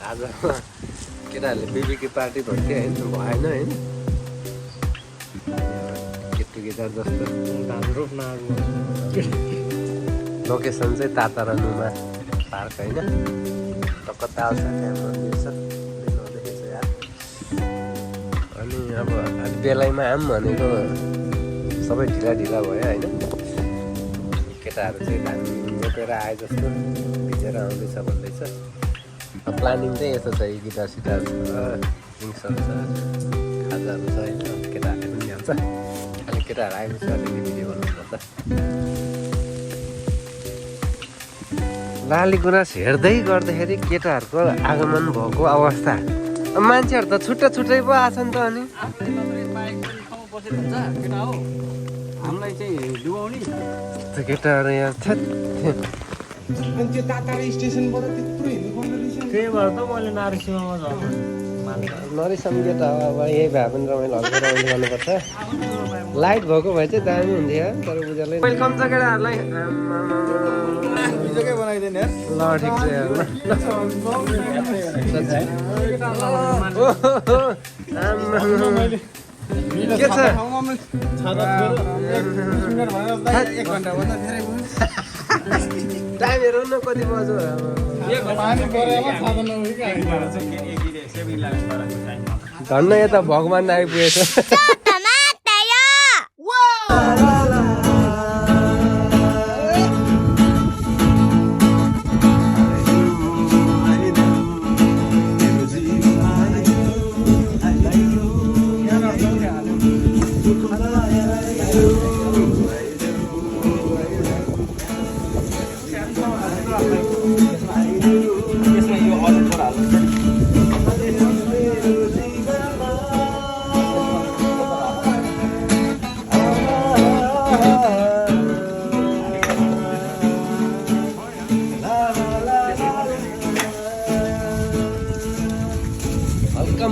आज केटाहरूले बिबीकी पार्टी भन्थ्यो होइन भएन होइन गेट टुगेदर जस्तो लोकेसन चाहिँ तातारा नुमा पार्क होइन टक्क ताल छ त्यहाँ मन्दिर छ देखेको छ यार अनि अब अलि बेलैमा आऊँ भनेको सबै ढिला ढिला भयो होइन केटाहरू चाहिँ धामी बोकेर आए जस्तो भिजेर आउँदैछ भन्दैछ प्लानिङ चाहिँ यस्तो छ गिटार सिटार छ ड्रिङ्क्सहरू छ खाजाहरू छ होइन केटाहरूले पनि ल्याउँछ अलिक केटाहरू आएपछि अलिकति भिडियो बनाउनुपर्छ लाली गुराँस हेर्दै गर्दाखेरि केटाहरूको आगमन भएको अवस्था मान्छेहरू त छुट्टै छुट्टै पो आएको नि त अनि हामीलाई चाहिँ डुबाउने केटाहरू यहाँ त्यो तातारा स्टेसनबाट त्यत्रो हिँड्नुपर्ने रहेछ त्यही भएर त मैले नारिसीमामा झर्नु नरिसम केटा अब यही भए पनि रमाइलो हल्का रमाइलो गर्नुपर्छ लाइट भएको भए चाहिँ दामी हुन्थ्यो तर उज्यालै वेलकम छ केटाहरूलाई भिडियोकै बनाइदिने ल ठिक छ यार के छ टाइम हेरौँ न कति बज्यो धन्न यता भगवान् आइपुगेछ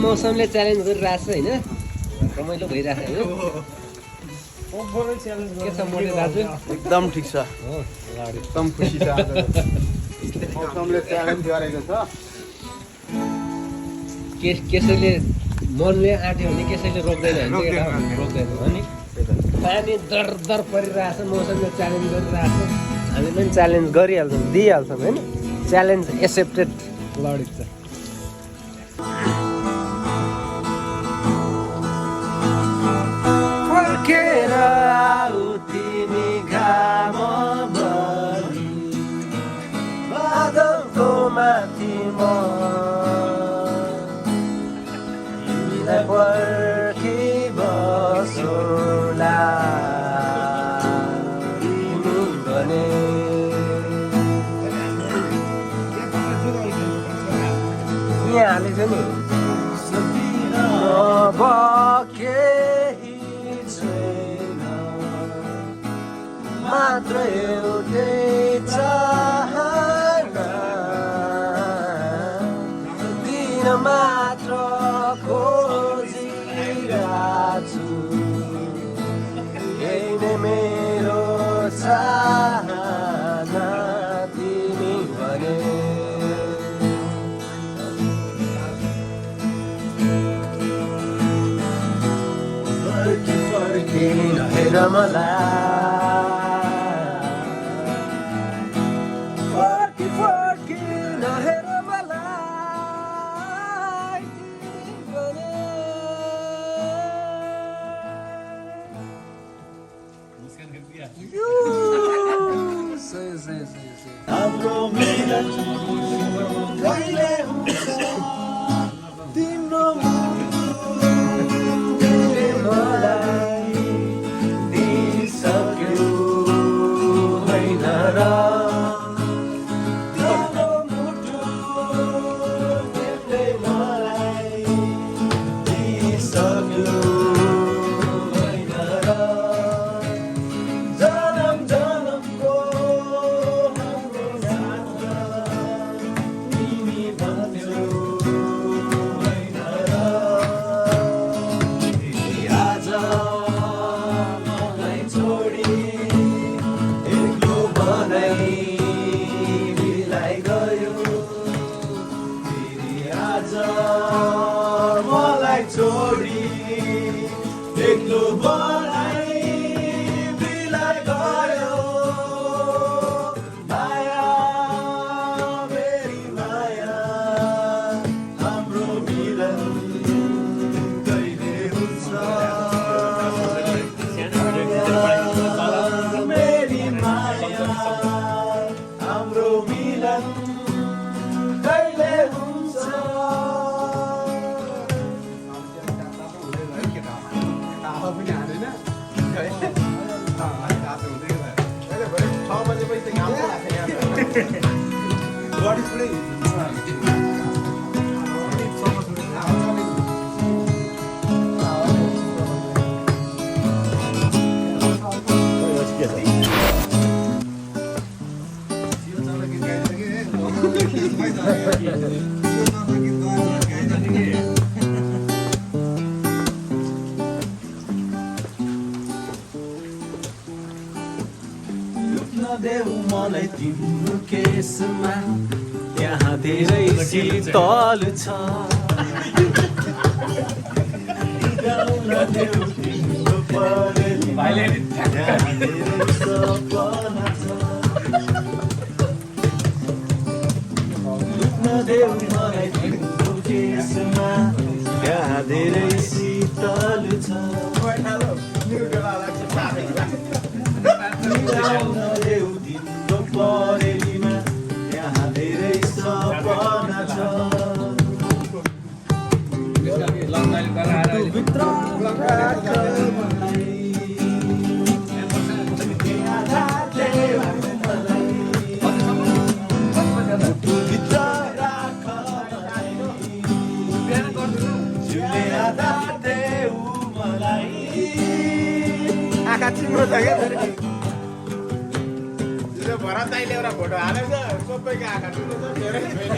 मौसमले च्यालेन्ज गरिरहेछ होइन रमाइलो भइरहेको के छ मोटे दाजु एकदम ठिक छ एकदम खुसी छ मौसमले च्यालेन्ज गरेको छ कसैले मनले आँट्यो भने कसैले रोक्दैन रोक्दैन हो नि पानी दर दर परिरहेछ मौसमले च्यालेन्ज गरिरहेछ हामी पनि च्यालेन्ज गरिहाल्छौँ दिइहाल्छौँ होइन च्यालेन्ज एक्सेप्टेड लडेको छ फर्केर आऊ तिमी घाम बढी बादलको माथि म तिमीलाई पर्खी बसौँला तिमी भने यहाँ हालेको नि मात्र एउटै चाहना दिन मात्र खोजिरहेछु यही नै मेरो चाहना तिमी भने फर्की फर्की नहेर मलाई हाम्रो मिलन कहिले हुन्छ तिम्रो मुटुले मलाई दिन्छ तिमीलाई छोडी एक्लो बनाई बिलाइ गयो माया मेरी माया हाम्रो मिलन कहिले हुन्छ मेरी माया हाम्रो मिलन कहिले हुन्छ देऊ मलाई तिम्रो केसमा त्यहाँ धेरै शीतल छ गाउन देऊ तिम्रो परेलीमा त्यहाँ धेरै सपना छ लुक्न देऊ मलाई तिम्रो केसमा त्यहाँ धेरै शीतल छ गाउन देऊ तिम्रो परेलीमा त्यहाँ धेरै सपना छ भित्र राख मलाई भित्र राख जिउले आधार देऊ मलाई आँखा चिम्रो छ क्या भरत दाइले एउटा फोटो हालेको छ सबैको आँखा ठुलो छ मेरै छैन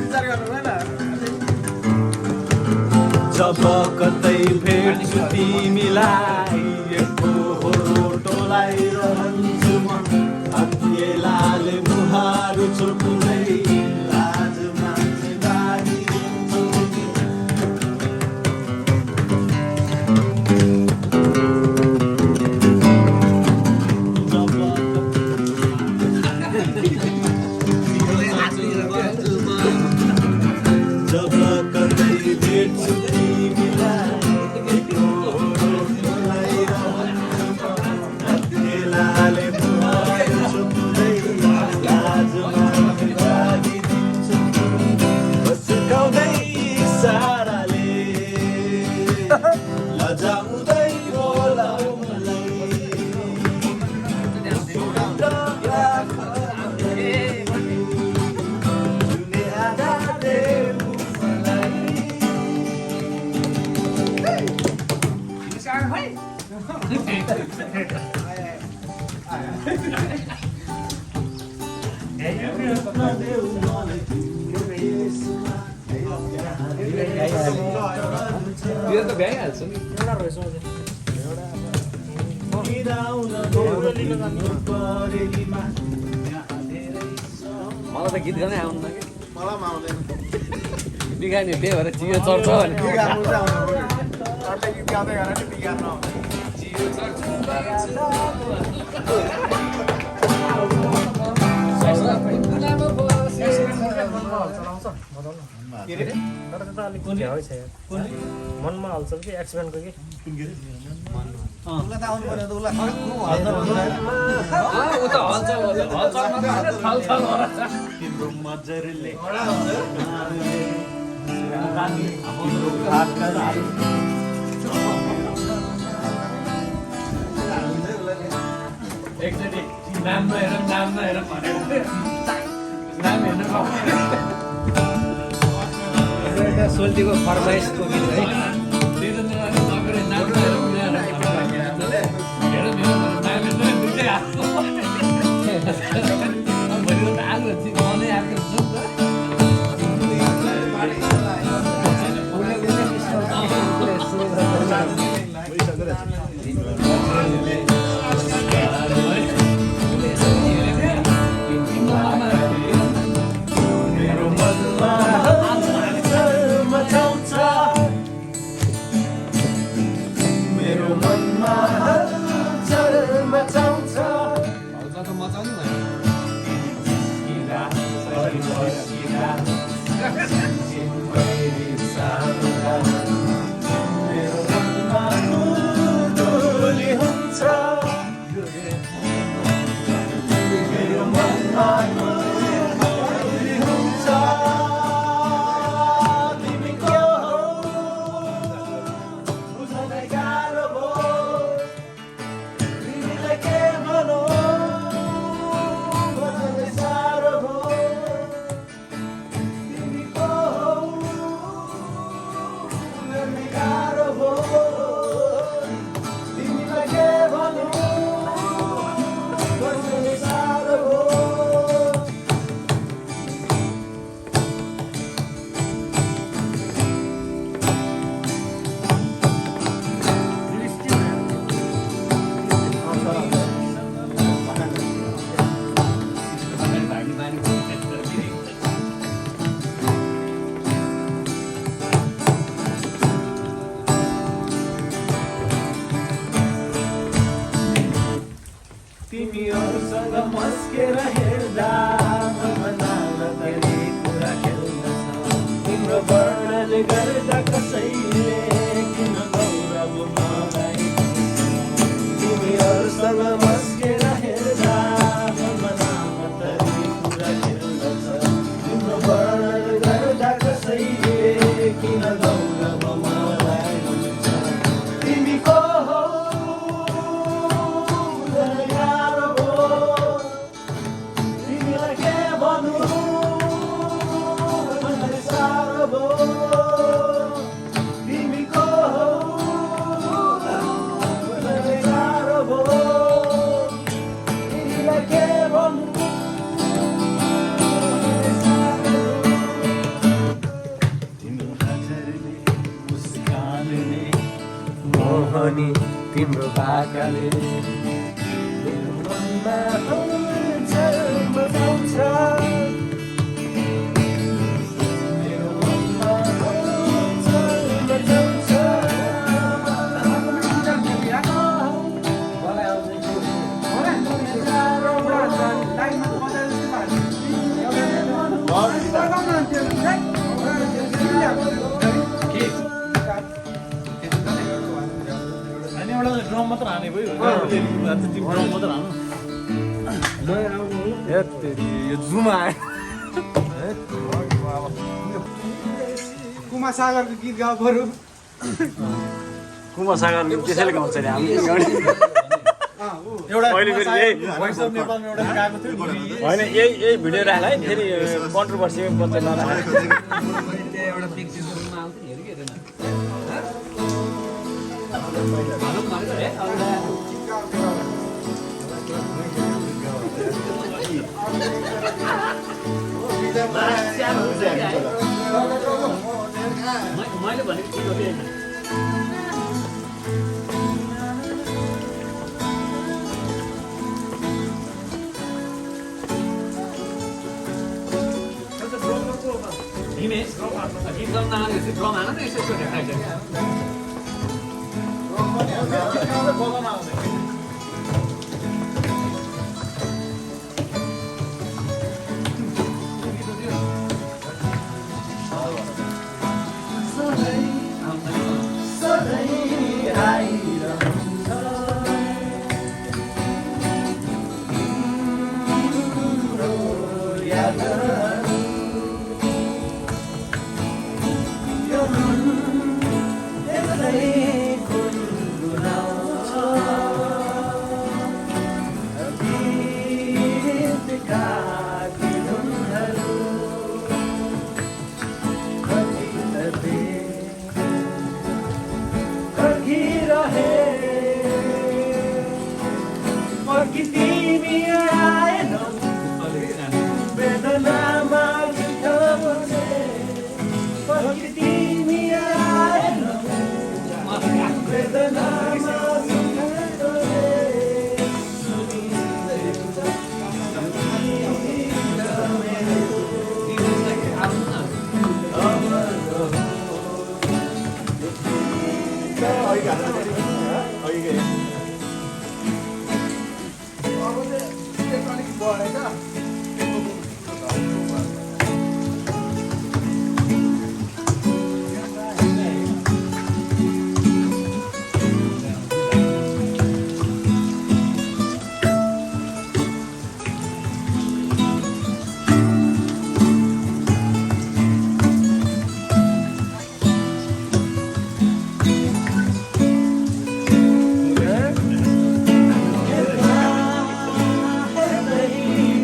विचार गर्नु भएन जब कतै भेट्छु तिमीलाई एकहोरो टोलाइरहन्छु म अघिल्लाले मुहार छोप्दै लाज मान्छे बाँधिदिन्छु जब कतै भेट्छु तिमीलाई अघिल्लाले मुहार छोप्दै लाज मान्छे बाँधिदिन्छु बसकाउँदै इसाराले लजाउँदै बोलाऊ मलाई जुने आधार देऊ मलाई देऊ मलाई तिम्रो केसमा त्यो त भ्याइहाल्छ नि मिलाउन देऊ तिम्रो परेलीमा मलाई त गीत गाउनै आउनु कि मलाई पनि आउँदैन बिगार्ने त्यही भएर चियो चढ्छ भने बिगार्नु चाहिँ आउँदैन अरूले गीत गाउँदै गरेर नि बिगार्नु आउँदैन मनमा हल्छ कि एक्सिडेन्टको कि उसलाई त आउनु पर्यो त उसलाई ऊ त हल्छ तिम्रो मजरले एकचोटि नाम नहेर भनेको नाम हेर्नु एउटा सोल्टीको फरमाइसको गीत है तिमीहरूसँग मस्केर हेर्दा धेरै कुरा खेल्दछ तिम्रो वर्णन गर्दा कसैले किन गौरव मलाई तिमीहरूसँग मस्केर हेर्दा मनमा धेरै कुरा खेल्दछ तिम्रो वर्णन गर्दा कसैले किन गौरव मलाई हुन्छ तिमी को हौ यारो हो तिमीलाई के भन्नु मलाई साह्रो भयो तिमी को हौ मलाई गाह्रो भयो तिमीलाई के भन्नु तिम्रो नजरले मुस्कानले मोहनी तिम्रो बाकाले मेरो मनमा हलचल मचाउँछ मेरो मनमा हलचल मचाउँछ अनि एउटा ड्रम मात्र हाने भयो ड्रम मात्र हानु यो जुमा आयो कुमार सागरको गीत गाउँ बरु कुमार सागर त्यसैले गाउँछ नि हामी एउटा अहिले फेरि यही भोइस अफ नेपालमा एउटा गाएको थियो होइन यही भिडियो राख्ला है फेरि कन्ट्रोभर्सी बच्चा नराख्ला मैले भनेको के गरेँ हिमेश गीत गाउन नआउने ड्रम हान न यसो देखाइन्छ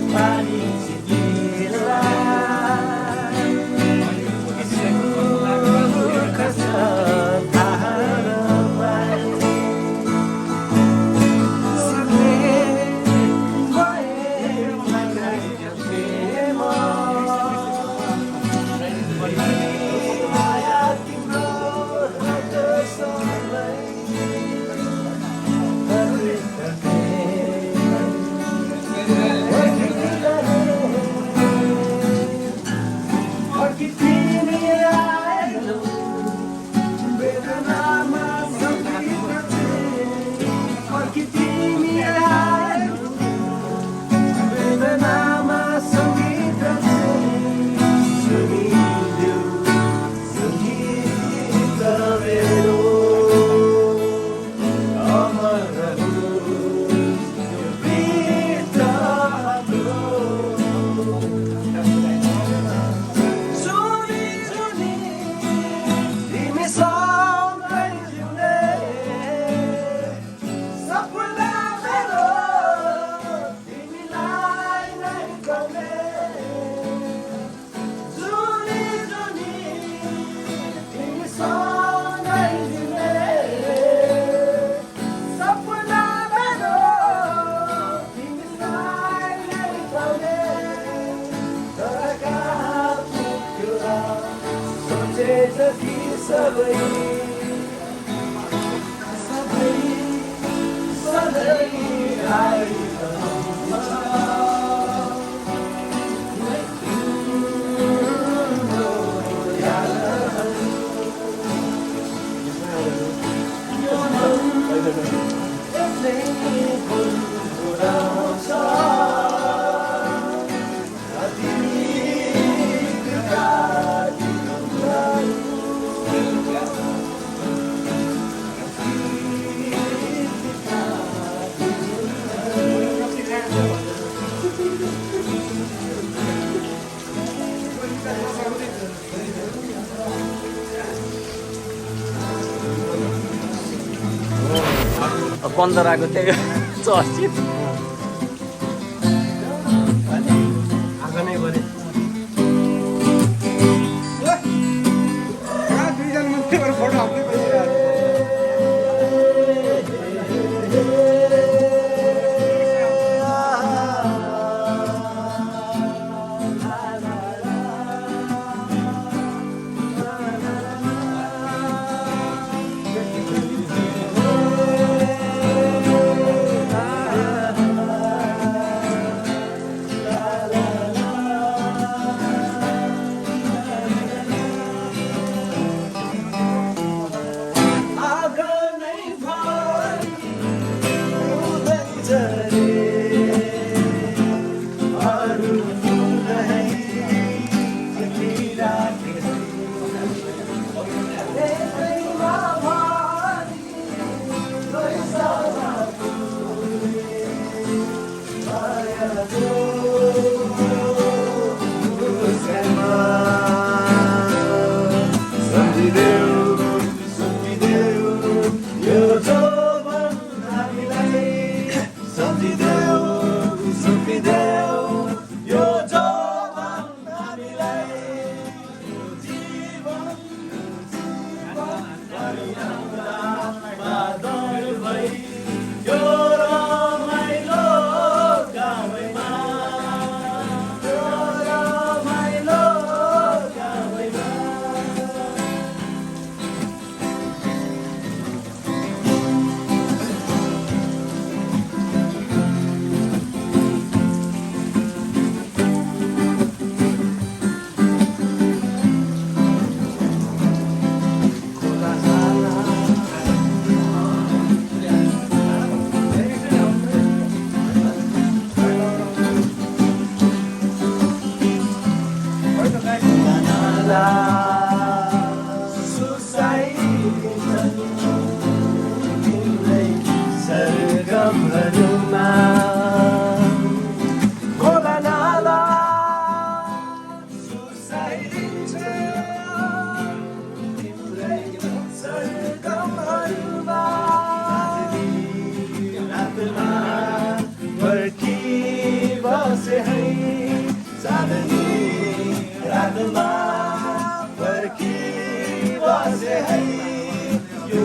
Bye. जिन्दगी सबै सबै सधैँ आइरहन्छ पन्ध्रको त्यही चर्चित आएको नै गरे दुईजना मान्छेबाट फोटो हाल्दै बसिरहेको त्यो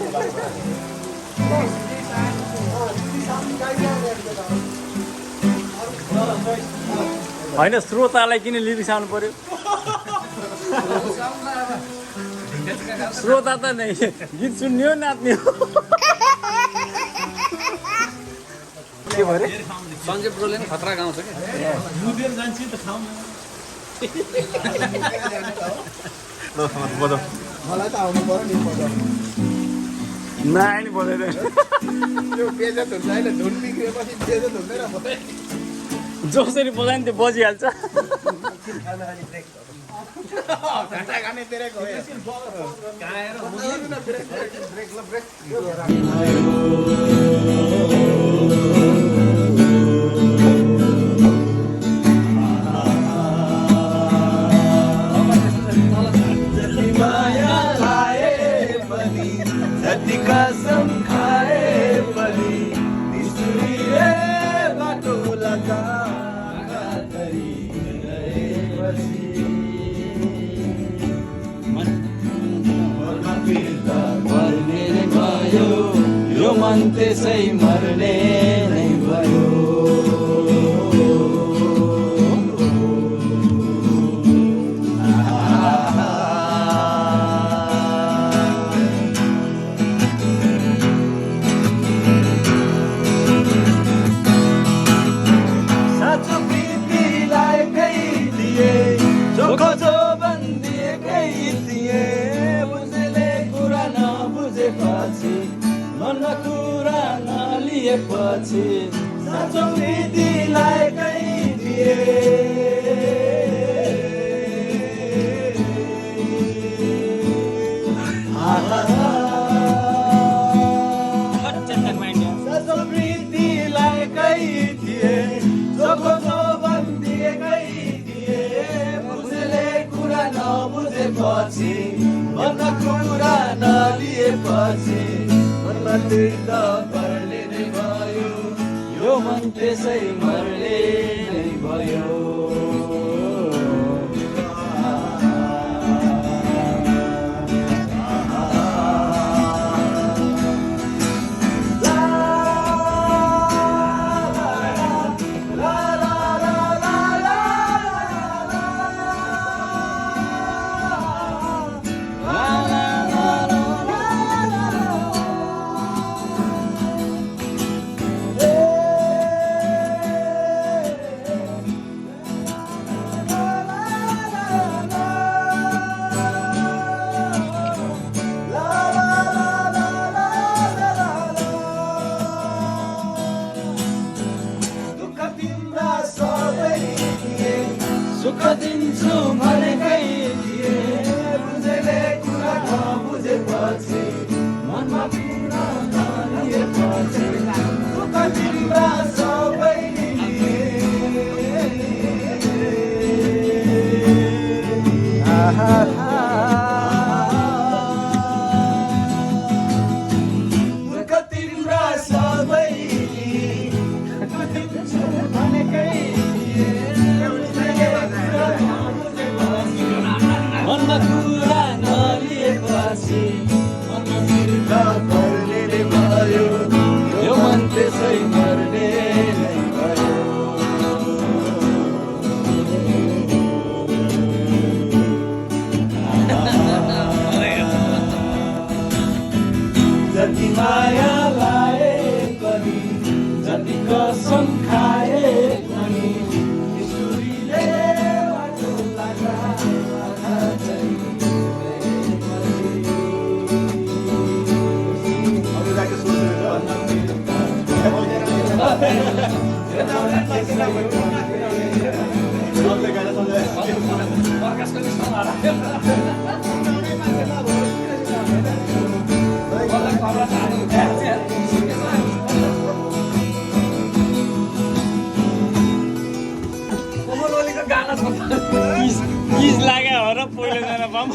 चाहिँ होइन श्रोतालाई किन लिबिसाउनु पर्यो श्रोता त नै गीत सुन्ने हो नाच्ने हो के भयो अरे सञ्जय ब्रोले पनि खतरा गाउँछ क्या मुदेर जान्छ त खाउँ मलाई त आउनु पर्यो नि बजाउनु नआए नि बोलेर त्यो बेजत हुन्छ होइन धुन बिग्रिएपछि बेजत हुँदैन भयो जसरी बजायो नि त्यो बजिहाल्छ घन्टा खाने ब्रेक हो कसम खाए पनि निष्ठुरीले बाटो लगारी गएपछि फिर्ता मर्ने नै भयो यो मन त्यसै मर्ने नै भयो पछि साँचो प्रीतिलाई कहीँ दिए साँचो प्रीतिलाई कहीँ दिए जोको जो बन्दिए कहीँ दिए बुझेले कुरा नबुझेपछि मन कुरा नलिएपछि मनमा तीर्थ पर्ने नै भयो यो मन त्यसै मर्ने नै भयो सुख दिन्छु भनेकै थिए बुझेले कुरा नबुझेपछि मनमा कुरा नलिएपछि सुख तिम्रा सबै दुःख तिम्रा सबै भनेकै मनमा कुरा नलिएपछि मनमा तीर्थ पर्ने नै भयो यो मन त्यसै मर्ने नै भयो जति माया लाए पनि जति कसम खाए पनि ईश्वरीले बाटो किस लाग्यो हो र पहिलोजना पाऊँ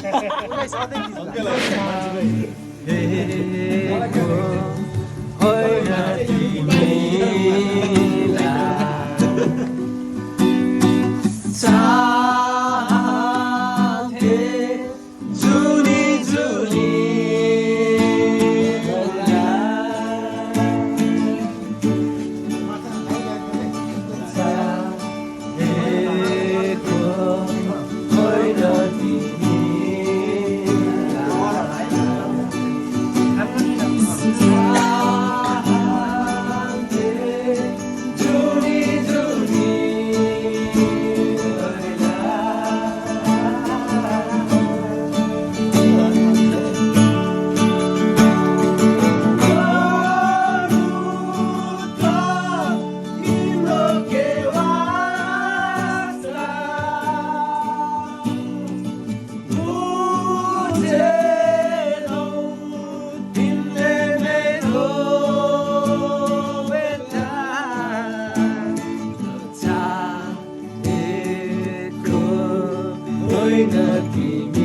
होइन तिमीलाई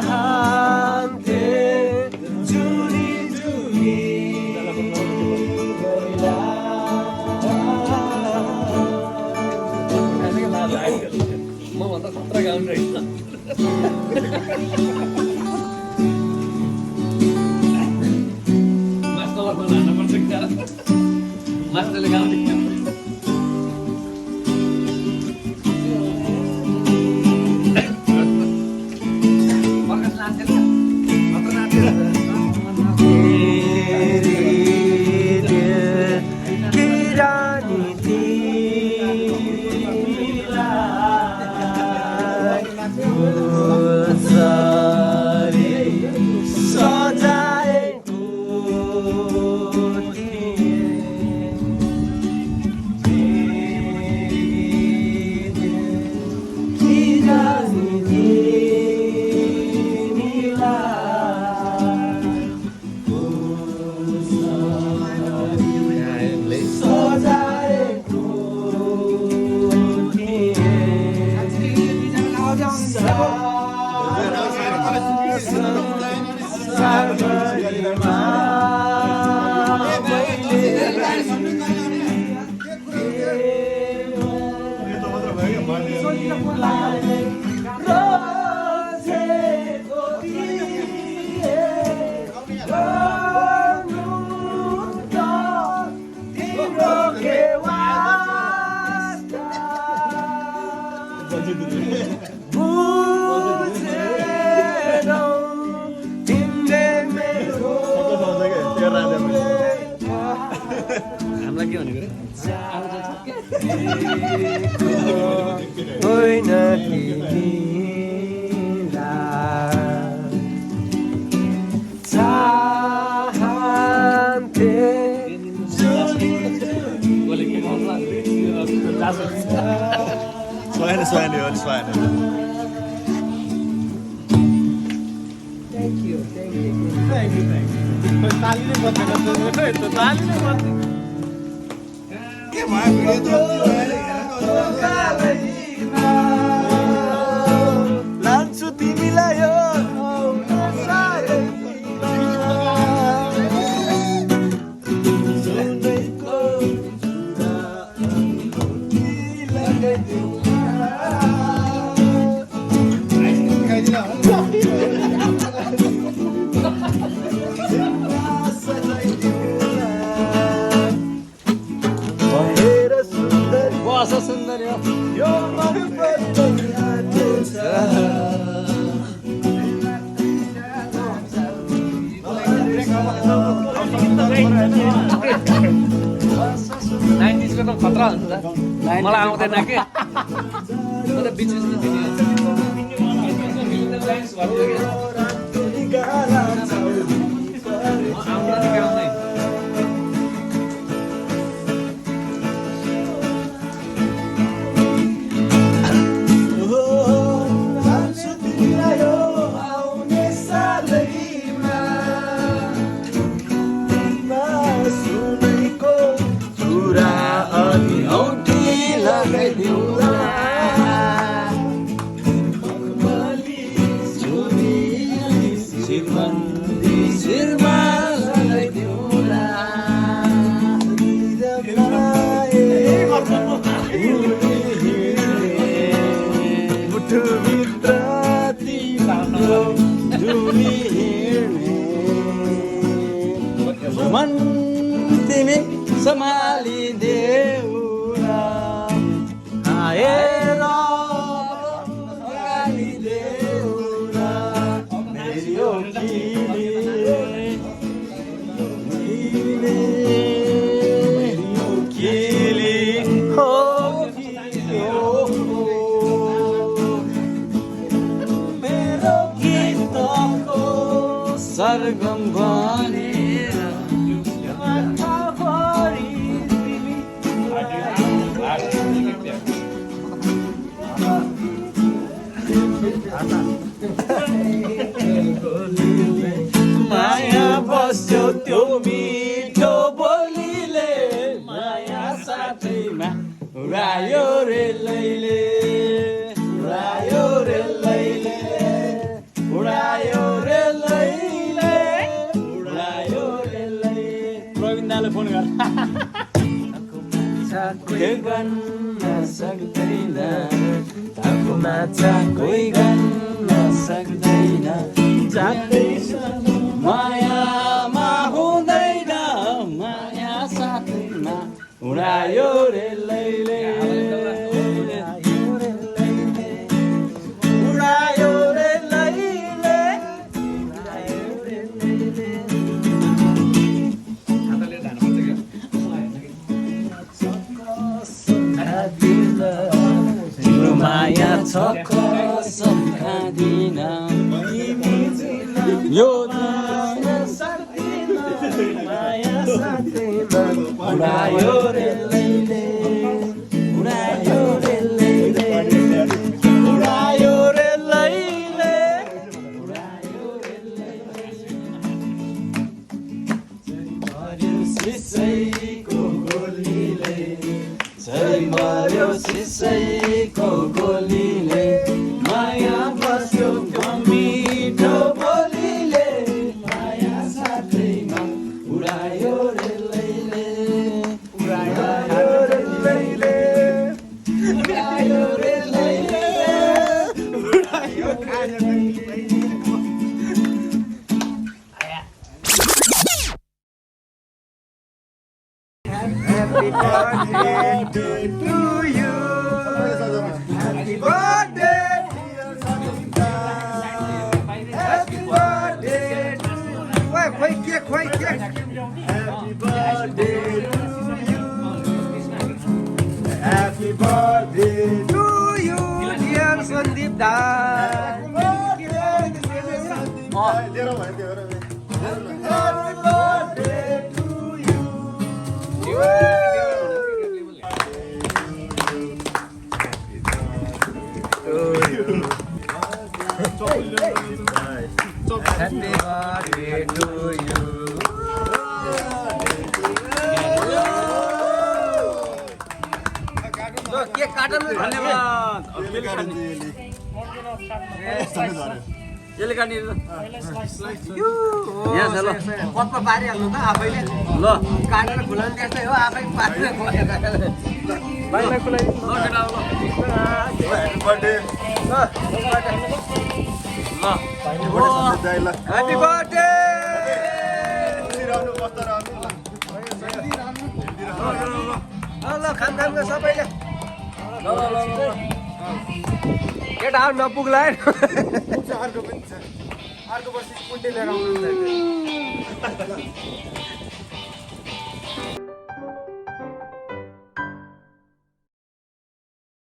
चाहन्थे जुनी जुनी मभन्दा खतरा गाउनु रहेछ मास्टरलाई फोन हान्नुपर्छ क्या मास्टरले गाउँदै हामीलाई के भनेको होइन तिमीलाई चाहन्थे तालीले बत्दैन तालीले बत्दैन लान्छु तिमीलाई यो बस सुन्दर यो मन नाइन्टिजको त खतरा हुन्छ त मलाई आउँदैन के म त बिच बिचमा दिने मन तिमी सम्हालिदेऊ आएर सम्हालिदेऊ मेरो किली हो मेरो गीतको सरगम भनेर माया बस्यो त्यो मिठो बोलीले माया साथैमा उडायो रे लैले उडायो रे लैले उडायो रे लैले उडायो रे लैले प्रवीण दाले फोन गर कोही गर्न सक्दैन ताको माछा कोही गर्न सक्दैन जान्दैछ मायामा हुँदैन माया साथैमा उडायो रे लैले उडायो रे लैले तिम्रो माया छ कसम खाँदिन यो दुनिया सक्दिन माया साथैमा उडायो रे लैले उडायो रे लैले उडायो रे लैले उडायो रे लैले सिसैको गोलीले झै मर्यो सिसैको गोलीले माया बस्यो मिठो बोलीले माया साथैमा उडायो रे लैले उडायो रे लैले उडायो रे लैले उडायो रे लैले Happy birthday to you. Happy birthday, dear Sangeeta. Happy birthday to you. Wait, cake. Happy birthday to you. Happy birthday to you, dear Sandeep da. Happy birthday to you. Happy birthday to you. Lo cake cotton धन्यवाद यसले काट्ने यहाँ छ ल पप्पा पारिहाल्नु त आफैले ल काटेर खुलाउनु त्यस्तै हो आफै पारेर बाइकलाई खुलाइ ल केटा ल ह्यापी बर्थडे ल खान सबैले केटाहरू नपुग्ला है अर्को वर्ष कुन्टे लिएर आउनु